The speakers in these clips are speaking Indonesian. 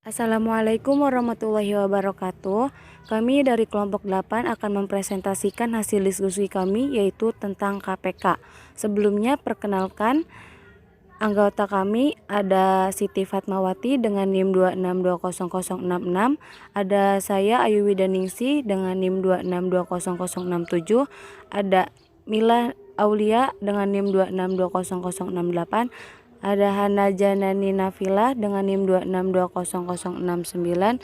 Assalamualaikum warahmatullahi wabarakatuh. Kami dari kelompok 8 akan mempresentasikan hasil diskusi kami, yaitu tentang KPK. Sebelumnya perkenalkan, anggota kami ada Siti Fatmawati dengan NIM 2620066, ada saya Ayu Widaningsi dengan NIM 2620067, ada Mila Aulia dengan NIM 2620068, ada Hana Janani Nafila dengan NIM 2620069,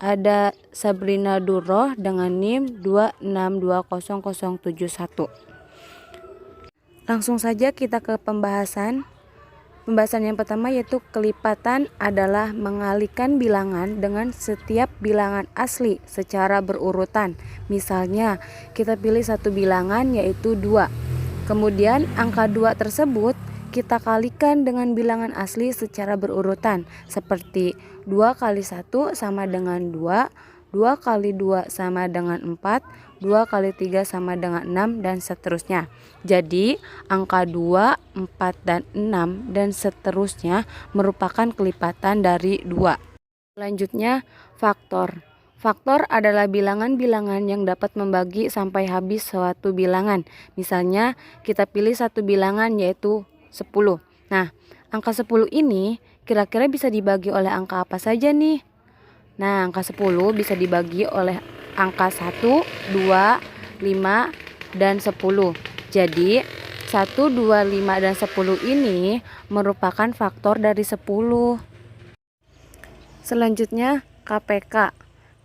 ada Sabrina Durroh dengan NIM 2620071. Langsung saja kita ke pembahasan. Pembahasan yang pertama yaitu kelipatan adalah mengalihkan bilangan dengan setiap bilangan asli secara berurutan. Misalnya, kita pilih satu bilangan yaitu 2. Kemudian angka 2 tersebut kita kalikan dengan bilangan asli secara berurutan, seperti 2 kali 1 sama dengan 2, 2 kali 2 sama dengan 4, 2 kali 3 sama dengan 6, dan seterusnya. Jadi, angka 2, 4, dan 6, dan seterusnya merupakan kelipatan dari 2. Selanjutnya, faktor. Faktor adalah bilangan-bilangan yang dapat membagi sampai habis suatu bilangan. Misalnya, kita pilih satu bilangan yaitu 10. Nah, angka 10 ini kira-kira bisa dibagi oleh angka apa saja nih? Nah, angka 10 bisa dibagi oleh angka 1, 2, 5, dan 10. Jadi, 1, 2, 5, dan 10 ini merupakan faktor dari 10. Selanjutnya, KPK.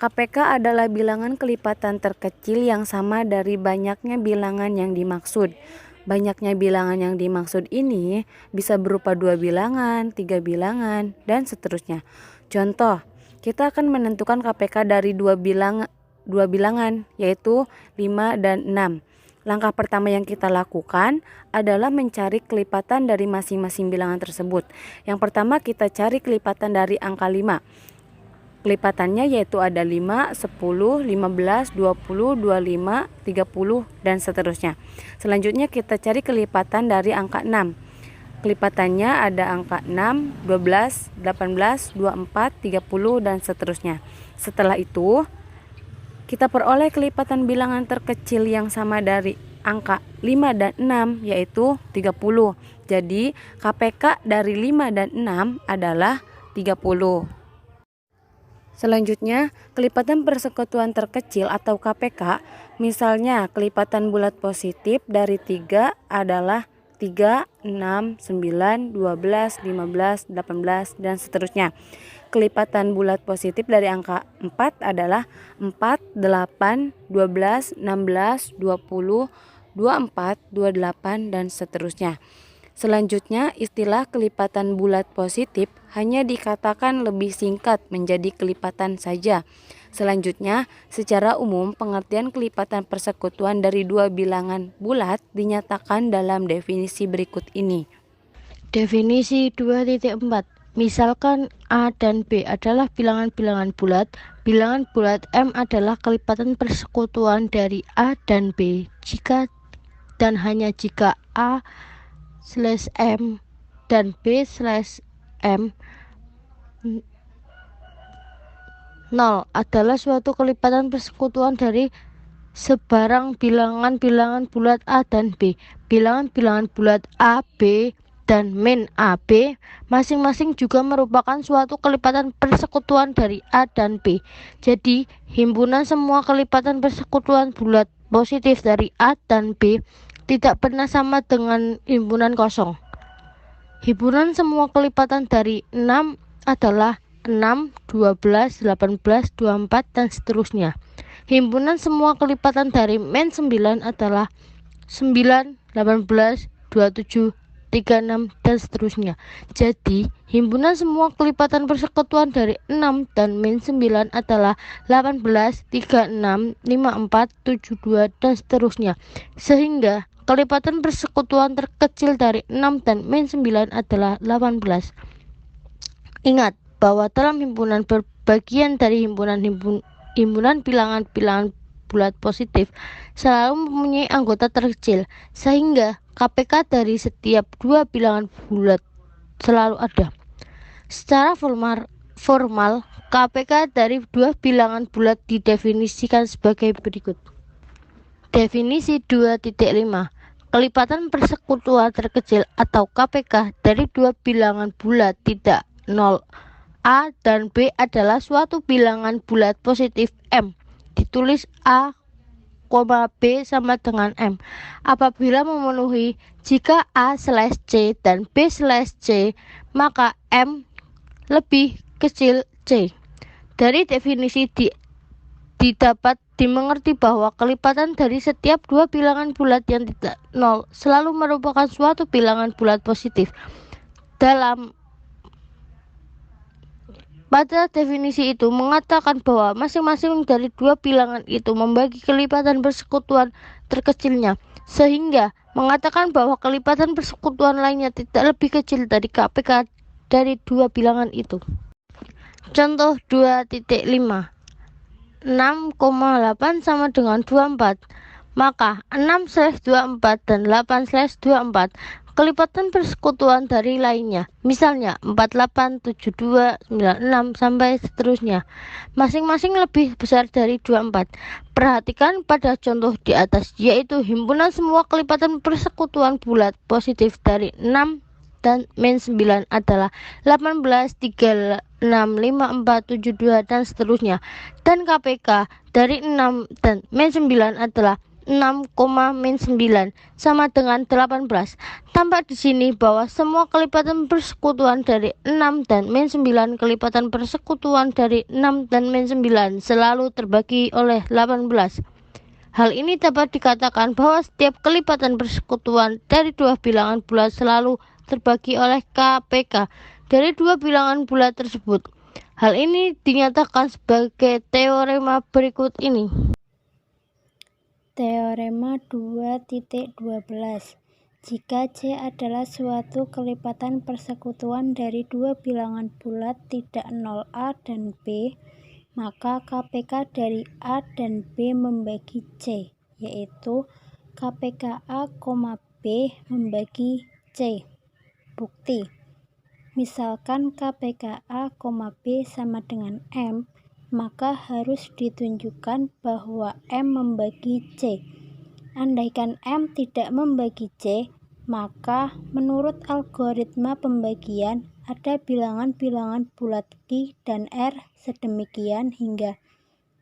KPK adalah bilangan kelipatan terkecil yang sama dari banyaknya bilangan yang dimaksud. Banyaknya bilangan yang dimaksud ini bisa berupa 2 bilangan, 3 bilangan, dan seterusnya. Contoh, kita akan menentukan KPK dari 2 bilangan, yaitu 5 dan 6. Langkah pertama yang kita lakukan adalah mencari kelipatan dari masing-masing bilangan tersebut. Yang pertama kita cari kelipatan dari angka 5. Kelipatannya yaitu ada 5, 10, 15, 20, 25, 30, dan seterusnya. Selanjutnya kita cari kelipatan dari angka 6. Kelipatannya ada angka 6, 12, 18, 24, 30, dan seterusnya. Setelah itu, kita peroleh kelipatan bilangan terkecil yang sama dari angka 5 dan 6 yaitu 30. Jadi, KPK dari 5 dan 6 adalah 30. Selanjutnya, kelipatan persekutuan terkecil atau KPK, misalnya kelipatan bulat positif dari 3 adalah 3, 6, 9, 12, 15, 18, dan seterusnya. Kelipatan bulat positif dari angka 4 adalah 4, 8, 12, 16, 20, 24, 28, dan seterusnya. Selanjutnya, istilah kelipatan bulat positif hanya dikatakan lebih singkat menjadi kelipatan saja. Selanjutnya, secara umum pengertian kelipatan persekutuan dari 2 bilangan bulat dinyatakan dalam definisi berikut ini. Definisi 2.4. Misalkan A dan B adalah bilangan-bilangan bulat. Bilangan bulat M adalah kelipatan persekutuan dari A dan B jika dan hanya jika A/M dan B/M 0 adalah suatu kelipatan persekutuan dari sebarang bilangan-bilangan bulat A dan B. Bilangan-bilangan bulat A, B, dan min AB masing-masing juga merupakan suatu kelipatan persekutuan dari A dan B. Jadi, himpunan semua kelipatan persekutuan bulat positif dari A dan B tidak pernah sama dengan himpunan kosong. Himpunan semua kelipatan dari 6 adalah 6, 12, 18, 24, dan seterusnya. Himpunan semua kelipatan dari min 9 adalah 9, 18, 27, 36, dan seterusnya. Jadi, himpunan semua kelipatan persekutuan dari 6 dan min 9 adalah 18, 36, 54, 72, dan seterusnya. Sehingga kelipatan persekutuan terkecil dari 6 dan min 9 adalah 18. Ingat bahwa dalam himpunan berbagian dari himpunan bilangan-bilangan bulat positif selalu mempunyai anggota terkecil, sehingga KPK dari setiap 2 bilangan bulat selalu ada. Secara formal, KPK dari dua bilangan bulat didefinisikan sebagai berikut. Definisi 2.5. Kelipatan persekutuan terkecil atau KPK dari dua bilangan bulat tidak 0 A dan B adalah suatu bilangan bulat positif M. Ditulis A, B sama dengan M apabila memenuhi jika A/C dan B/C, maka M lebih kecil C. Dari definisi didapat dimengerti bahwa kelipatan dari setiap dua bilangan bulat yang tidak 0 selalu merupakan suatu bilangan bulat positif. Pada definisi itu mengatakan bahwa masing-masing dari dua bilangan itu membagi kelipatan persekutuan terkecilnya, sehingga mengatakan bahwa kelipatan persekutuan lainnya tidak lebih kecil dari KPK dari dua bilangan itu. Contoh 2.5. 6,8 sama dengan 24. Maka 6/24 dan 8/24 kelipatan persekutuan dari lainnya. Misalnya 48, 72, 96 sampai seterusnya. Masing-masing lebih besar dari 24. Perhatikan pada contoh di atas, yaitu himpunan semua kelipatan persekutuan bulat positif dari 6 dan min 9 adalah 18, 3, 6, 5, 4, 7, 2 dan seterusnya. Dan KPK dari 6 dan min 9 adalah 6, min 9 sama dengan 18. Tampak di sini bahwa semua kelipatan persekutuan dari 6 dan min 9 kelipatan persekutuan dari 6 dan min 9 selalu terbagi oleh 18. Hal ini dapat dikatakan bahwa setiap kelipatan persekutuan dari dua bilangan bulat selalu terbagi oleh KPK dari dua bilangan bulat tersebut. Hal ini dinyatakan sebagai teorema berikut ini. Teorema 2.12. Jika C adalah suatu kelipatan persekutuan dari dua bilangan bulat tidak 0A dan B, maka KPK dari A dan B membagi C, yaitu KPK A, B membagi C. Bukti. Misalkan KPK A, B sama dengan M, maka harus ditunjukkan bahwa M membagi C. Andaikan M tidak membagi C, maka menurut algoritma pembagian ada bilangan-bilangan bulat Q dan R sedemikian hingga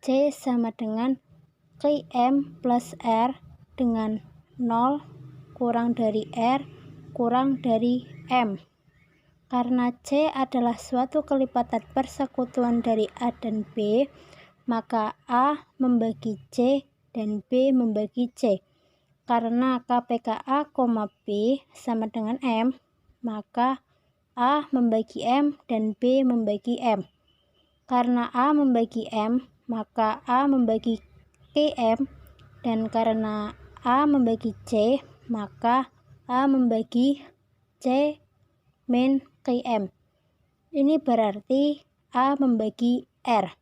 C sama dengan Qm plus R dengan 0 kurang dari R kurang dari M. Karena C adalah suatu kelipatan persekutuan dari A dan B, maka A membagi C dan B membagi C. Karena KPK A, B sama dengan M, maka A membagi M dan B membagi M. Karena A membagi M, maka A membagi Km, dan karena A membagi C, maka A membagi C min Km. Ini berarti A membagi R.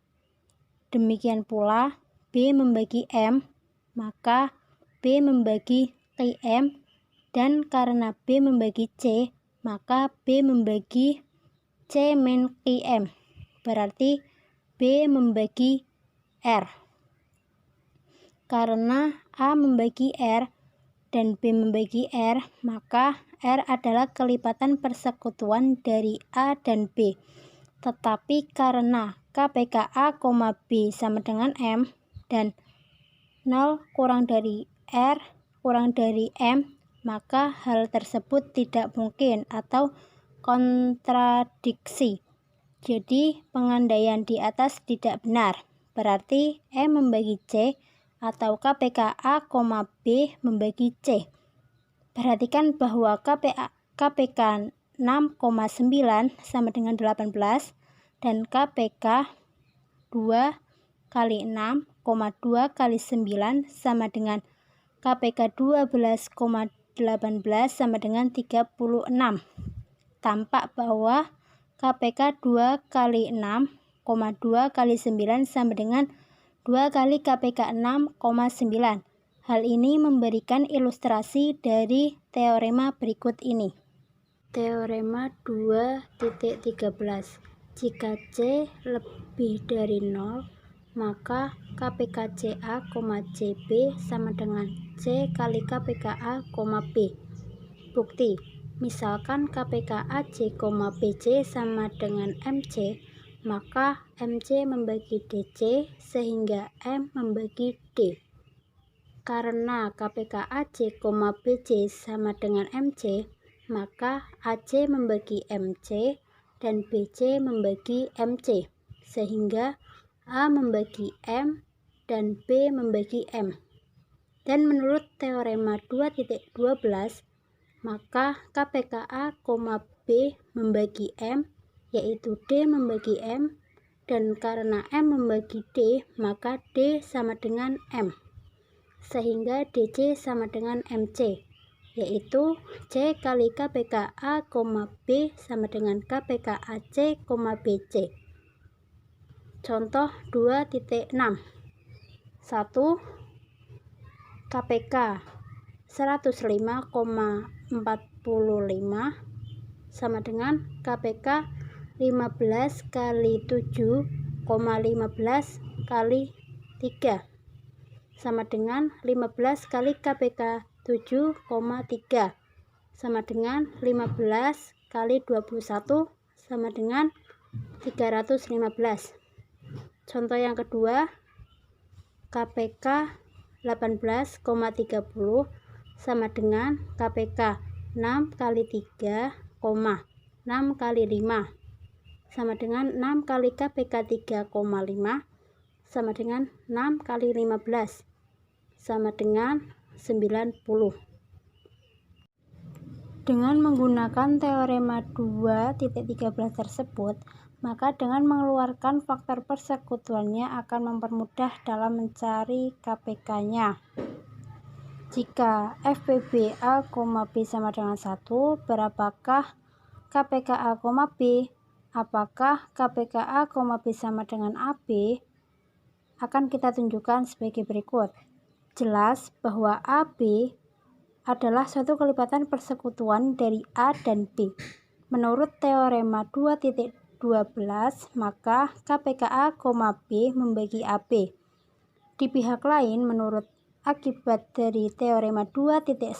Demikian pula B membagi M, maka B membagi Km, dan karena B membagi C, maka B membagi C min Km. Berarti B membagi R. Karena A membagi R dan B membagi R, maka R adalah kelipatan persekutuan dari A dan B. Tetapi karena KPK A, B sama dengan M dan 0 kurang dari R kurang dari M, maka hal tersebut tidak mungkin atau kontradiksi. Jadi pengandaian di atas tidak benar. Berarti M membagi C atau KPK A, B membagi C. Perhatikan bahwa KPK 6,9 sama dengan 18 dan KPK 2 kali 6, 2 kali 9 sama dengan KPK 12,18 sama dengan 36. Tampak bahwa KPK 2 kali 6, 2 kali 9 sama dengan 2 kali KPK 6,9. Hal ini memberikan ilustrasi dari teorema berikut ini. Teorema 2.13. Jika C lebih dari 0, maka KPK-CA, CB sama dengan C kali KPK-A, B. Bukti, misalkan KPK-AC, BC sama dengan MC, maka MC membagi DC sehingga M membagi D. Karena KPK-AC, BC sama dengan MC, maka AC membagi MC dan BC membagi MC, sehingga A membagi M dan B membagi M. Dan menurut teorema 2.12, maka KPK-A, B membagi M, yaitu D membagi M, dan karena M membagi D, maka D sama dengan M. Sehingga DC sama dengan MC, yaitu C kali KPK-A, B sama dengan KPK-AC, BC. Contoh 2.6. 1. KPK 105,45 sama dengan KPK 15 kali 7,15 kali 3 sama dengan 15 kali KPK 7,3 sama dengan 15 kali 21 sama dengan 315. Contoh yang kedua, KPK 18,30 sama dengan KPK 6 kali 3, 6 kali 5 sama dengan 6 kali KPK 3,5 sama dengan 6 kali 15 sama dengan 90. Dengan menggunakan teorema 2.13 tersebut, maka dengan mengeluarkan faktor persekutuannya akan mempermudah dalam mencari KPK-nya. Jika FPB-A, B sama dengan 1, berapakah KPK-A, B? Apakah KPK-A, B sama dengan AB? Akan kita tunjukkan sebagai berikut. Jelas bahwa AB adalah suatu kelipatan persekutuan dari A dan B. Menurut teorema 2.12, maka KPK-A, B membagi AB. Di pihak lain, menurut akibat dari teorema 2.10,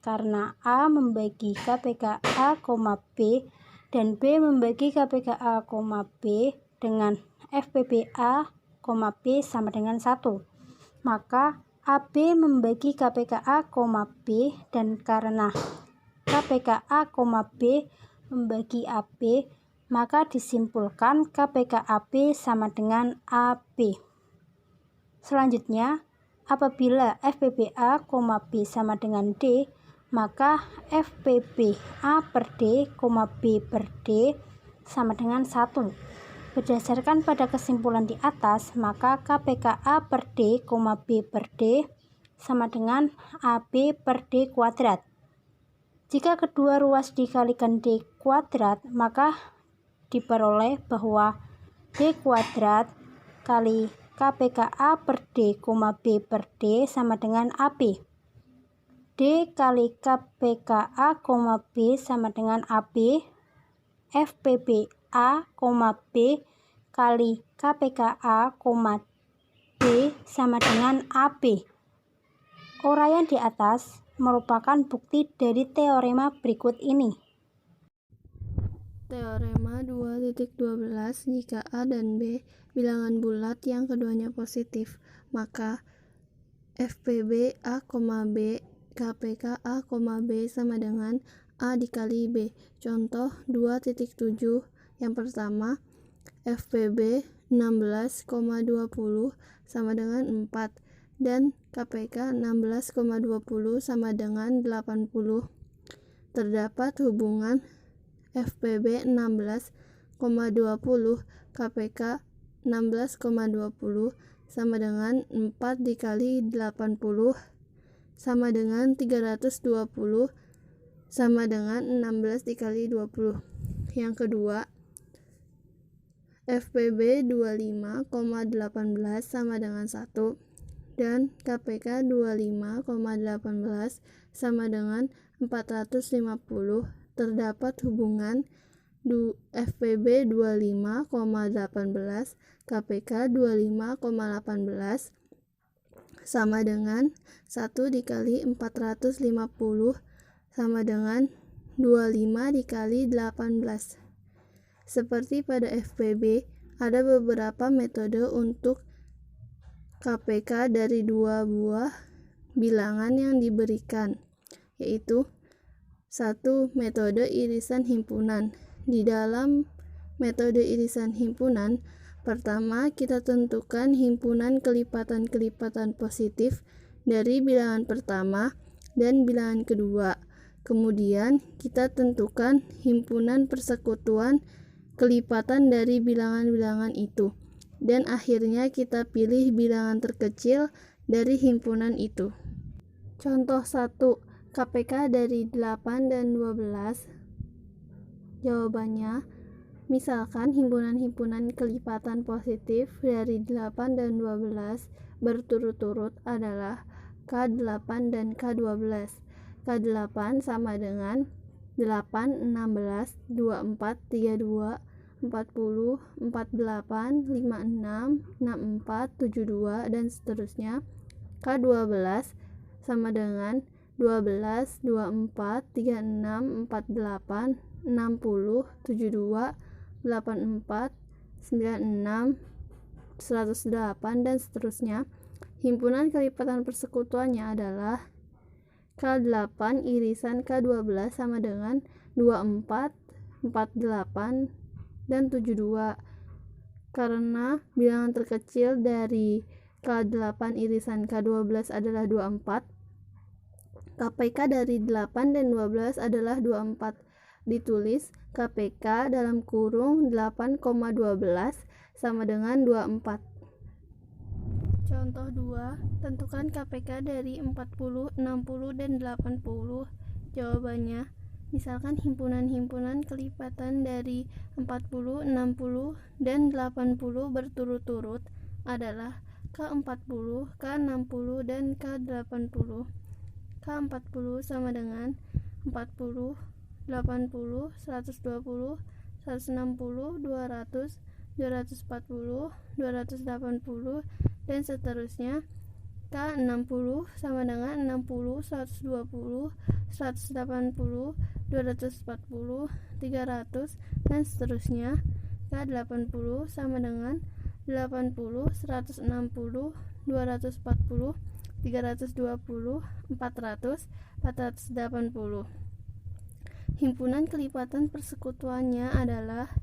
karena A membagi KPK-A, B dan B membagi KPK-A, B dengan FPB-A, B sama dengan 1, maka AB membagi KPK-A, B dan karena KPK-A, B membagi AB, maka disimpulkan KPK-AB sama dengan AB. Selanjutnya, apabila FPB-A, B sama dengan D, maka FPB-A per D, B per D sama dengan 1. Berdasarkan pada kesimpulan di atas, maka KPK-A per D, B per D sama dengan AB per D kuadrat. Jika kedua ruas dikalikan D kuadrat, maka diperoleh bahwa D kuadrat kali KPK-A per D, B per D sama dengan AB. D kali KPK-A, B sama dengan AB. FPB-A, B kali KPK-A, D sama dengan AB. Uraian di atas merupakan bukti dari teorema berikut ini. Teorema 2.12, jika A dan B bilangan bulat yang keduanya positif, maka FPB A, B, KPK A, B sama dengan A dikali B. Contoh 2.7, yang pertama, FPB 16,20 sama dengan 4 dan KPK 16,20 sama dengan 80. Terdapat hubungan FPB 16,20 KPK 16,20 sama dengan 4 dikali 80 sama dengan 320 sama dengan 16 dikali 20. Yang kedua, FPB 25,18 sama dengan 1 dan KPK 25,18 sama dengan 450. Terdapat hubungan FPB 25,18, KPK 25,18 sama dengan 1 dikali 450 sama dengan 25 dikali 18. Seperti pada FPB, ada beberapa metode untuk KPK dari dua buah bilangan yang diberikan, yaitu 1. Metode irisan himpunan. Di dalam metode irisan himpunan, pertama, kita tentukan himpunan kelipatan-kelipatan positif dari bilangan pertama dan bilangan kedua. Kemudian, kita tentukan himpunan persekutuan kelipatan dari bilangan-bilangan itu. Dan akhirnya kita pilih bilangan terkecil dari himpunan itu. Contoh 1. KPK dari 8 dan 12. Jawabannya, misalkan himpunan-himpunan kelipatan positif dari 8 dan 12 berturut-turut adalah K8 dan K12. K8 sama dengan 8, 16, 24, 32, 40, 48, 56, 64, 72, dan seterusnya. K12 sama dengan 12, 24, 36, 48, 60, 72, 84, 96, 108, dan seterusnya. Himpunan kelipatan persekutuannya adalah K8 irisan K12 sama dengan 24, 48, dan 72. Karena bilangan terkecil dari K8 irisan K12 adalah 24, KPK dari 8 dan 12 adalah 24. Ditulis KPK dalam kurung 8,12 sama dengan 24. Contoh 2. Tentukan KPK dari 40, 60, dan 80. Jawabannya, misalkan himpunan-himpunan kelipatan dari 40, 60, dan 80 berturut-turut adalah K40, K60, dan K80. K40 sama dengan 40, 80, 120, 160, 200, 240, 280, dan seterusnya. K60 sama dengan 60, 120, 180, 240, 300, dan seterusnya. K80 sama dengan 80, 160, 240, 320, 400, 480. Himpunan kelipatan persekutuannya adalah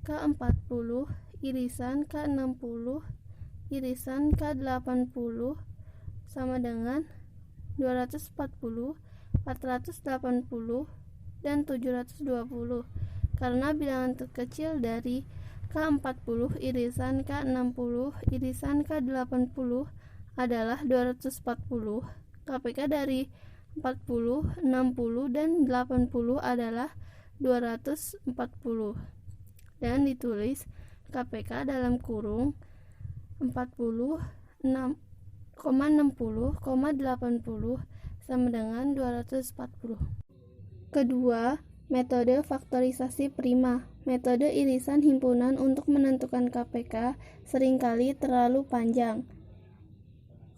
K40 irisan K60 irisan K80 sama dengan 240, 480, dan 720. Karena bilangan terkecil dari K40 irisan K60 irisan K80 adalah 240. KPK dari 40, 60, dan 80 adalah 240. Dan ditulis KPK dalam kurung 40, 60,80 sama dengan 240. Kedua, metode faktorisasi prima. Metode irisan himpunan untuk menentukan KPK seringkali terlalu panjang,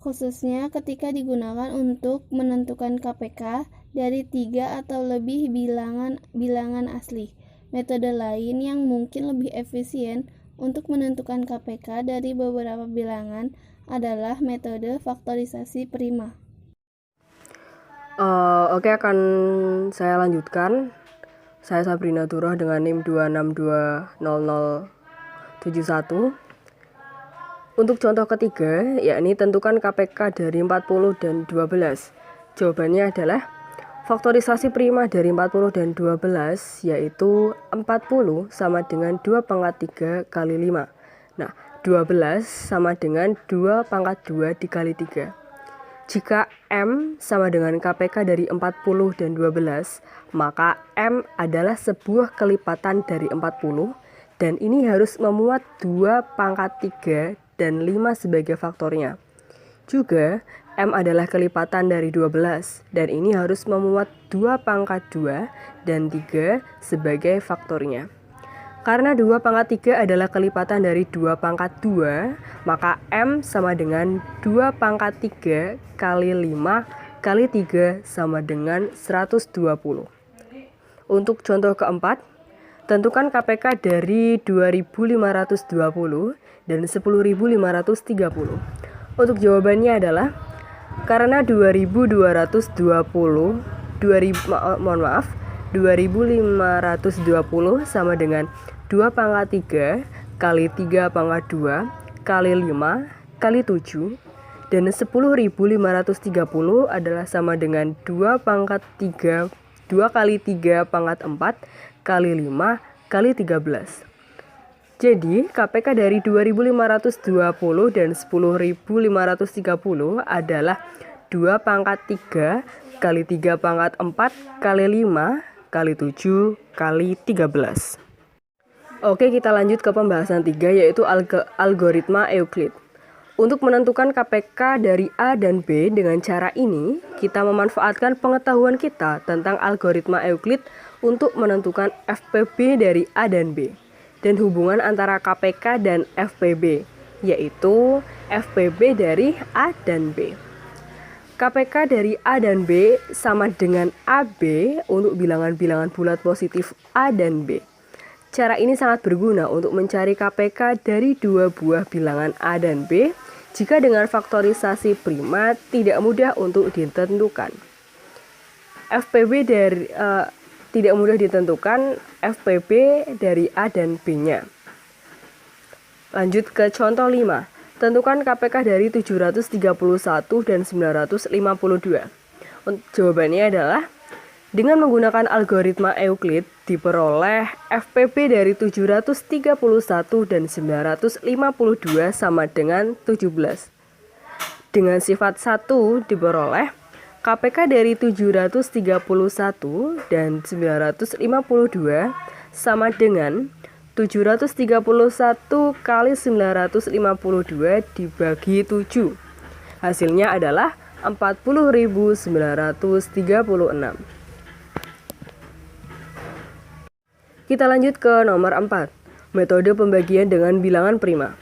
khususnya ketika digunakan untuk menentukan KPK dari 3 atau lebih bilangan asli. Metode lain yang mungkin lebih efisien untuk menentukan KPK dari beberapa bilangan adalah metode faktorisasi prima. Oke, akan saya lanjutkan. Saya Sabrina Turoh dengan NIM 2620071. Untuk contoh ketiga, yakni tentukan KPK dari 40 dan 12. Jawabannya adalah faktorisasi prima dari 40 dan 12, yaitu 40 sama dengan 2 pangkat 3 kali 5. Nah, 12 sama dengan 2 pangkat 2 dikali 3. Jika M sama dengan KPK dari 40 dan 12, maka M adalah sebuah kelipatan dari 40, dan ini harus memuat 2 pangkat 3 dan 5 sebagai faktornya. Juga, M adalah kelipatan dari 12, dan ini harus memuat 2 pangkat 2 dan 3 sebagai faktornya. Karena 2 pangkat 3 adalah kelipatan dari 2 pangkat 2, maka M sama dengan 2 pangkat 3 kali 5 kali 3 sama dengan 120. Untuk contoh keempat, tentukan KPK dari 2520 dan 10.530. Untuk jawabannya adalah, karena 2520 sama dengan 2 pangkat 3 kali 3 pangkat 2 kali 5 kali 7, dan 10.530 adalah sama dengan 2 pangkat 3 2 kali 3 pangkat 4 kali 5 kali 13. Jadi KPK dari 2520 dan 10.530 adalah 2 pangkat 3 kali 3 pangkat 4 kali 5 kali 7 kali 13. Oke, kita lanjut ke pembahasan 3, yaitu algoritma Euclid. Untuk menentukan KPK dari A dan B dengan cara ini, kita memanfaatkan pengetahuan kita tentang algoritma Euclid untuk menentukan FPB dari A dan B, dan hubungan antara KPK dan FPB, yaitu FPB dari A dan B. KPK dari A dan B sama dengan AB untuk bilangan-bilangan bulat positif A dan B. Cara ini sangat berguna untuk mencari KPK dari 2 buah bilangan A dan B jika dengan faktorisasi prima tidak mudah untuk ditentukan. FPB dari tidak mudah ditentukan FPB dari A dan B-nya. Lanjut ke contoh 5. Tentukan KPK dari 731 dan 952. Jawabannya adalah, dengan menggunakan algoritma Euclid diperoleh FPB dari 731 dan 952 sama dengan 17. Dengan sifat 1 diperoleh KPK dari 731 dan 952 sama dengan 731 kali 952 dibagi 7. Hasilnya adalah 40.936. Kita lanjut ke nomor 4. Metode pembagian dengan bilangan prima.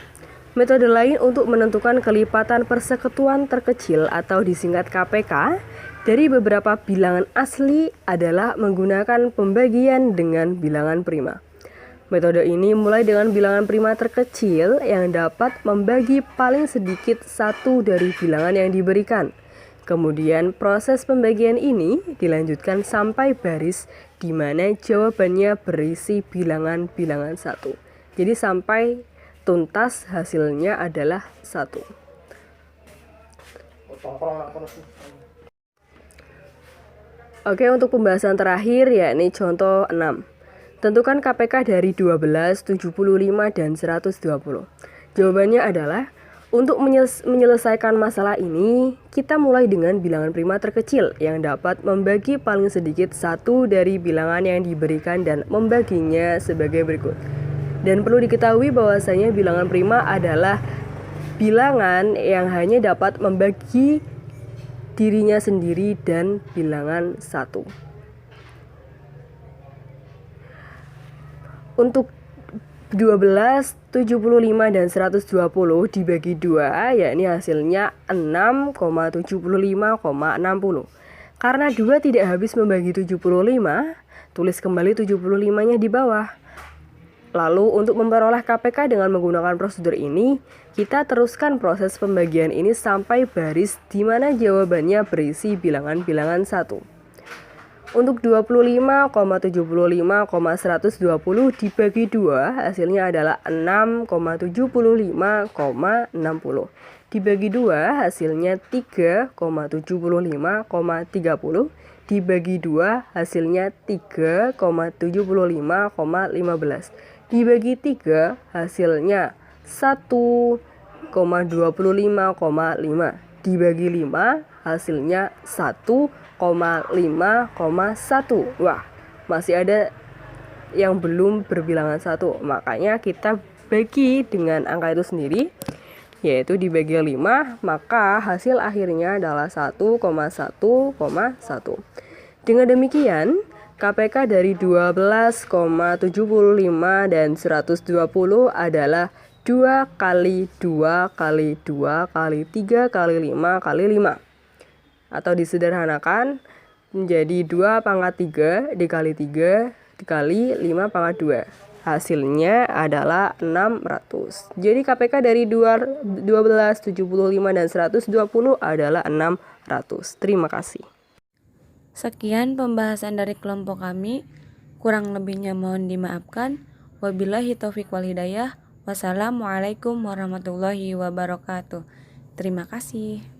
Metode lain untuk menentukan kelipatan persekutuan terkecil atau disingkat KPK dari beberapa bilangan asli adalah menggunakan pembagian dengan bilangan prima. Metode ini mulai dengan bilangan prima terkecil yang dapat membagi paling sedikit satu dari bilangan yang diberikan. Kemudian proses pembagian ini dilanjutkan sampai baris di mana jawabannya berisi bilangan-bilangan 1. Jadi sampai tuntas hasilnya adalah 1. Oke, untuk pembahasan terakhir yakni contoh 6. Tentukan KPK dari 12, 75, dan 120. Jawabannya adalah, untuk menyelesaikan masalah ini, kita mulai dengan bilangan prima terkecil yang dapat membagi paling sedikit satu dari bilangan yang diberikan dan membaginya sebagai berikut. Dan perlu diketahui bahwasanya bilangan prima adalah bilangan yang hanya dapat membagi dirinya sendiri dan bilangan 1. Untuk 12, 75, dan 120 dibagi 2, yakni hasilnya 6,75,60. Karena 2 tidak habis membagi 75, tulis kembali 75-nya di bawah. Lalu untuk memperoleh KPK dengan menggunakan prosedur ini, kita teruskan proses pembagian ini sampai baris di mana jawabannya berisi bilangan-bilangan 1. Untuk 25,75,120 dibagi 2, hasilnya adalah 6,75,60. Dibagi 2, hasilnya 3,75,30. Dibagi 2, hasilnya 3,75,15. Dibagi 3, hasilnya 1,25,5. Dibagi 5, hasilnya 1,5,1. Wah, masih ada yang belum berbilangan 1. Makanya kita bagi dengan angka itu sendiri. yaitu dibagi 5, maka hasil akhirnya adalah 1,1,1. Dengan demikian, KPK dari 12,75 dan 120 adalah 2 kali 2 kali 2 kali 3 kali 5 kali 5. Atau disederhanakan menjadi 2 pangkat 3 dikali 3 dikali 5 pangkat 2. Hasilnya adalah 600. Jadi KPK dari 1275 dan 120 adalah 600. Terima kasih. Sekian pembahasan dari kelompok kami. Kurang lebihnya mohon dimaafkan. Wabillahi taufiq wal hidayah. Wassalamualaikum warahmatullahi wabarakatuh. Terima kasih.